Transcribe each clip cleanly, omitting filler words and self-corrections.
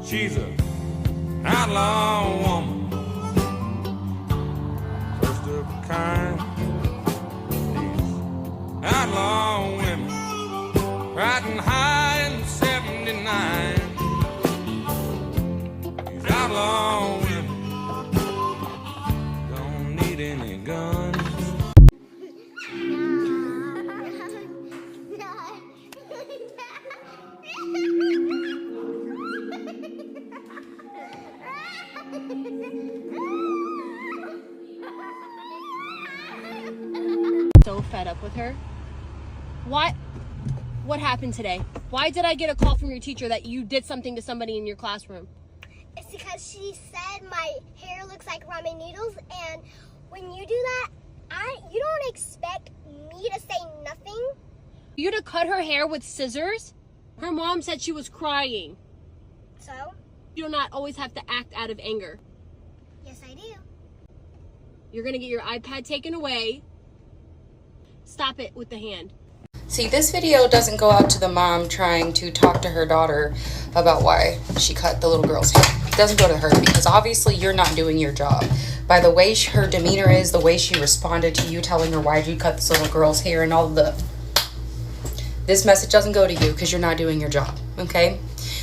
She's a outlaw woman, first of a kind. These outlaw women riding high in 79. These outlaw women don't need any guns. So fed up with her. What happened today? Why did I get a call from your teacher that you did something to somebody in your classroom? It's because she said my hair looks like ramen noodles, and when you do that, you don't expect me to say nothing. You to cut her hair with scissors? Her mom said she was crying. So? You do not always have to act out of anger. Yes, I do. You're gonna get your iPad taken away. Stop it with the hand. See, this video doesn't go out to the mom trying to talk to her daughter about why she cut the little girl's hair. It doesn't go to her because obviously you're not doing your job. By the way her demeanor is, the way she responded to you telling her why'd you cut this little girl's hair and all of the... This message doesn't go to you because you're not doing your job, okay?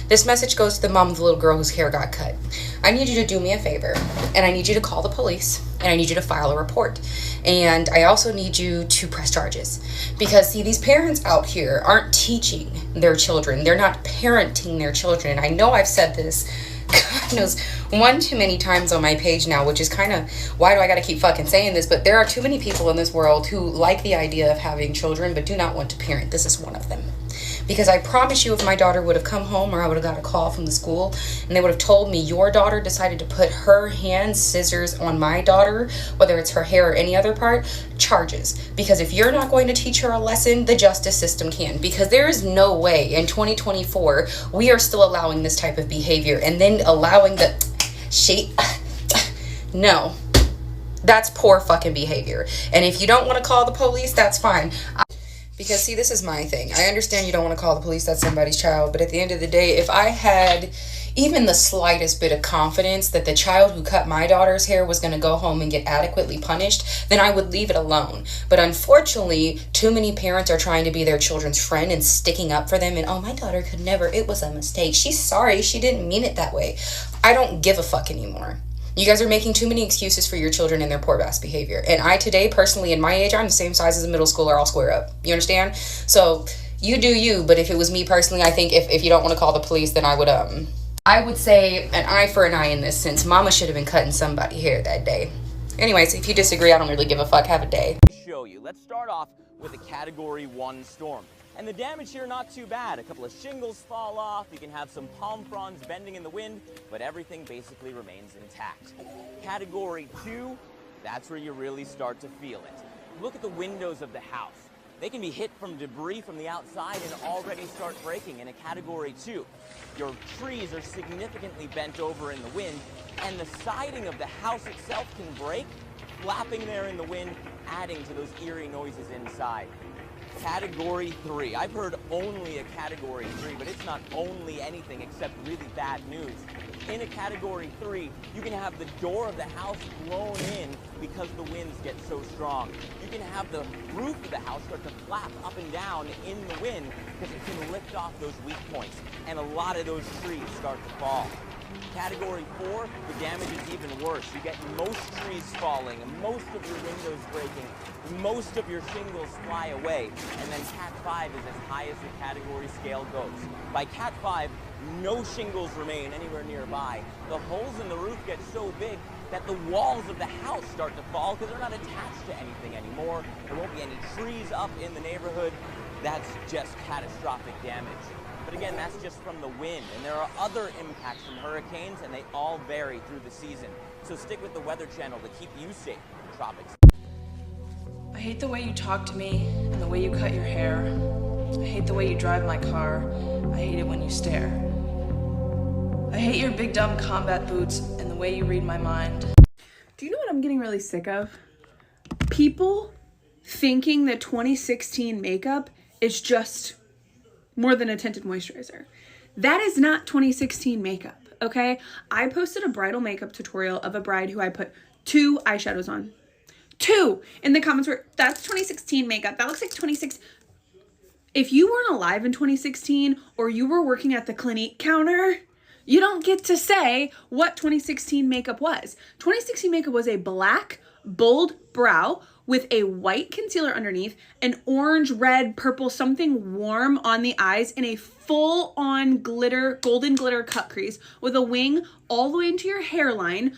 This message goes to the mom of the little girl whose hair got cut. I need you to do me a favor, and I need you to call the police, and I need you to file a report. And I also need you to press charges. Because, see, these parents out here aren't teaching their children. They're not parenting their children. I know I've said this, God knows, one too many times on my page now, which is kind of, why do I got to keep fucking saying this? But there are too many people in this world who like the idea of having children, but do not want to parent. This is one of them. Because I promise you, if my daughter would have come home or I would have got a call from the school and they would have told me your daughter decided to put her hand scissors on my daughter, whether it's her hair or any other part, charges. Because if you're not going to teach her a lesson, the justice system can. Because there is no way in 2024 we are still allowing this type of behavior and then allowing the no. That's poor fucking behavior. And if you don't want to call the police, that's fine. Because, see, this is my thing. I understand you don't want to call the police, that's somebody's child. But at the end of the day, if I had even the slightest bit of confidence that the child who cut my daughter's hair was going to go home and get adequately punished, then I would leave it alone. But unfortunately, too many parents are trying to be their children's friend and sticking up for them. And, oh, my daughter could never. It was a mistake. She's sorry. She didn't mean it that way. I don't give a fuck anymore. You guys are making too many excuses for your children and their poor ass behavior. And I today, personally, in my age, I'm the same size as a middle schooler. I'll square up. You understand? So you do you. But if it was me personally, I think if you don't want to call the police, then I would say an eye for an eye in this sense. Mama should have been cutting somebody's hair that day. Anyways, if you disagree, I don't really give a fuck. Have a day. Show you. Let's start off with a Category 1 storm. And the damage here, not too bad. A couple of shingles fall off, you can have some palm fronds bending in the wind, but everything basically remains intact. Category 2, that's where you really start to feel it. Look at the windows of the house. They can be hit from debris from the outside and already start breaking in a Category 2. Your trees are significantly bent over in the wind, and the siding of the house itself can break, flapping there in the wind, adding to those eerie noises inside. Category 3. I've heard only a Category 3, but it's not only anything except really bad news. In a Category 3, you can have the door of the house blown in because the winds get so strong. You can have the roof of the house start to flap up and down in the wind because it can lift off those weak points, and a lot of those trees start to fall. Category 4, the damage is even worse. You get most trees falling, most of your windows breaking, most of your shingles fly away, and then Cat 5 is as high as the category scale goes. By Cat 5, no shingles remain anywhere nearby. The holes in the roof get so big that the walls of the house start to fall because they're not attached to anything anymore. There won't be any trees up in the neighborhood. That's just catastrophic damage. But again, that's just from the wind, and there are other impacts from hurricanes, and they all vary through the season. So stick with the Weather Channel to keep you safe in the tropics. I hate the way you talk to me and the way you cut your hair. I hate the way you drive my car. I hate it when you stare. I hate your big dumb combat boots and the way you read my mind. Do you know what I'm getting really sick of? People thinking that 2016 makeup is just more than a tinted moisturizer. That is not 2016 makeup, okay? I posted a bridal makeup tutorial of a bride who I put 2 eyeshadows on. 2! And the comments were, that's 2016 makeup. That looks like 26. If you weren't alive in 2016 or you were working at the Clinique counter, you don't get to say what 2016 makeup was. 2016 makeup was a black, bold brow with a white concealer underneath, an orange, red, purple, something warm on the eyes, and a full-on glitter, golden glitter cut crease with a wing all the way into your hairline,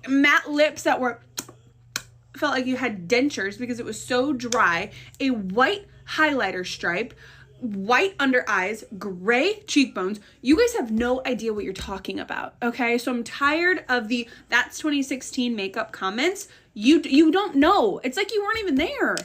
matte lips that were felt like you had dentures because it was so dry, a white highlighter stripe, white under eyes, gray cheekbones. You guys have no idea what you're talking about, okay? So I'm tired of the that's 2016 makeup comments. You don't know. It's like you weren't even there.